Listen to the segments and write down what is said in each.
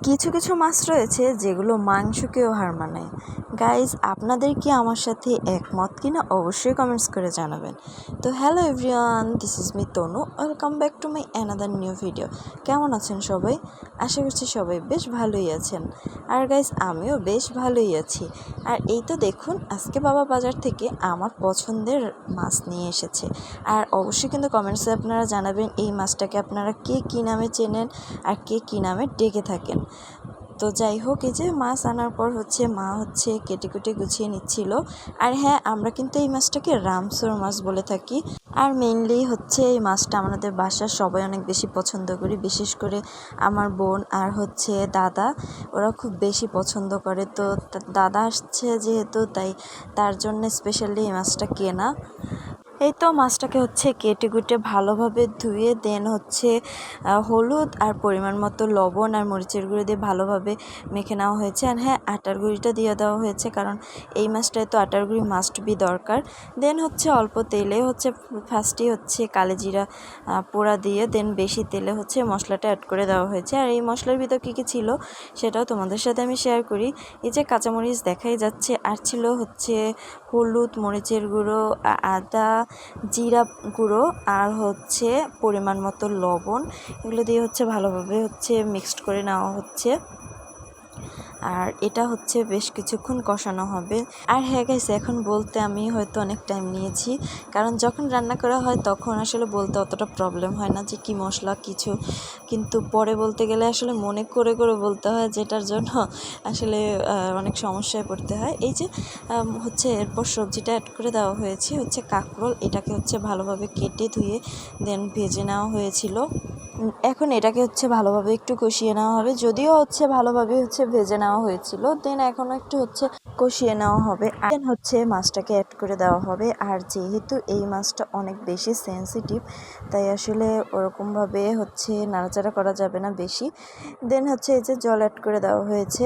কিছু কিছু মাছ রয়েছে যেগুলো মাংসকেও হার মানায়। গাইজ, আপনাদের কি আমার সাথে একমত কিনা অবশ্যই কমেন্টস করে জানাবেন। তো hello everyone, this is me Tanu. Welcome back to my another new video. কেমন আছেন সবাই? আশা করছি সবাই বেশ ভালোই আছেন। আর গাইজ, আমিও বেশ ভালোই আছি। আর এই তো দেখুন, আজকে বাবা বাজার থেকে আমার পছন্দের মাছ নিয়ে এসেছে। আর অবশ্যই কিন্তু কমেন্টসে আপনারা জানাবেন এই মাছটাকে আপনারা কে কী নামে চেনেন আর কে কী নামে ডেকে থাকেন। তো যাই হোক, এই যে মাছ আনার পর মা কেটে কুটে গুছিয়ে নিচ্ছিল। আর হ্যাঁ, আমরা কিন্তু এই মাছটাকে রামসুর মাছ বলে থাকি। আর মেইনলি এই মাছটা আমাদের বাসার সবাই অনেক বেশি পছন্দ করি, বিশেষ করে আমার বোন আর দাদা, ওরা খুব বেশি পছন্দ করে। তো দাদা আসছে যেহেতু, তাই তার জন্য স্পেশালি এই মাছটা কেনা। এই তো মাছটাকে কেটে কুটে ভালোভাবে ধুয়ে দেন হলুদ আর পরিমাণ মতো লবণ আর মরিচের গুঁড়ো দিয়ে ভালোভাবে মেখে নেওয়া হয়েছে। আর হ্যাঁ, আটার গুঁড়িটা দিয়ে দেওয়া হয়েছে, কারণ এই মাছটায় তো আটার গুঁড়ি মাস্ট বি দরকার। দেন অল্প তেলে ফার্স্টেই কালোজিরা পোড়া দিয়ে দেন বেশি তেলে মশলাটা অ্যাড করে দেওয়া হয়েছে। আর এই মশলার ভিতর কী কী ছিল সেটাও তোমাদের সাথে আমি শেয়ার করি। এই যে কাঁচামরিচ দেখাই যাচ্ছে, আর ছিল হলুদ, মরিচের গুঁড়ো, আদা, জিরা গুঁড়ো আর পরিমাণ মতো লবণ। এগুলো দিয়ে ভালোভাবে মিক্সড করে নেওয়া হচ্ছে। আর এটা বেশ কিছুক্ষণ কষানো হবে। আর হ্যাঁ গাইস, এখন বলতে আমি হয়তো অনেক টাইম নিয়েছি, কারণ যখন রান্না করা হয় তখন আসলে বলতে অতটা প্রবলেম হয় না যে কী মশলা কিছু, কিন্তু পরে বলতে গেলে আসলে মনে করে করে বলতে হয়, যেটার জন্য আসলে অনেক সমস্যায় পড়তে হয়। এই যে এরপর সবজিটা অ্যাড করে দেওয়া হয়েছে কাঁকরোল। এটাকে ভালোভাবে কেটে ধুয়ে দেন ভেজে নেওয়া হয়েছিল। এখন এটাকে ভালোভাবে একটু কষিয়ে নেওয়া হবে, যদিও ভালোভাবে ভেজে নেওয়া হয়েছিল। দেন এখনও একটু কষিয়ে নেওয়া হবে। দেন মাছটাকে অ্যাড করে দেওয়া হবে। আর যেহেতু এই মাছটা অনেক বেশি সেন্সিটিভ, তাই আসলে ওরকমভাবে নাড়াচাড়া করা যাবে না বেশি। দেন এই যে জল অ্যাড করে দেওয়া হয়েছে,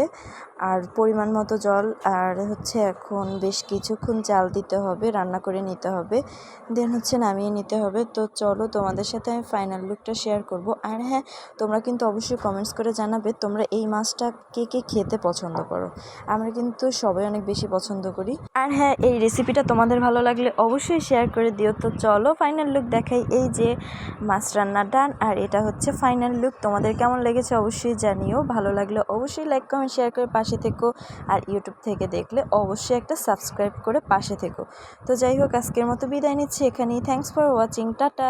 আর পরিমাণ মতো জল। আর এখন বেশ কিছুক্ষণ জাল দিতে হবে, রান্না করে নিতে হবে। দেন নামিয়ে নিতে হবে। তো চলো, তোমাদের সাথে আমি ফাইনাল লুকটা শেয়ার করব। আর হ্যাঁ, তোমরা কিন্তু অবশ্যই কমেন্টস করে জানাবে তোমরা এই মাছটা কে কে খেতে পছন্দ করো। আমরা কিন্তু সবাই অনেক বেশি পছন্দ করি। আর হ্যাঁ, এই রেসিপিটা তোমাদের ভালো লাগলে অবশ্যই শেয়ার করে দিও। তো চলো ফাইনাল লুক দেখাই। এই যে মাছ রান্না ডান, আর এটা ফাইনাল লুক। তোমাদের কেমন লেগেছে অবশ্যই জানিও। ভালো লাগলে অবশ্যই লাইক কমেন্ট শেয়ার করে পাশে থেকো। আর ইউটিউব থেকে দেখলে অবশ্যই একটা সাবস্ক্রাইব করে পাশে থেকো। তো যাই হোক, আজকের মতো বিদায় নিচ্ছি এখানেই। Thanks for watching, tata.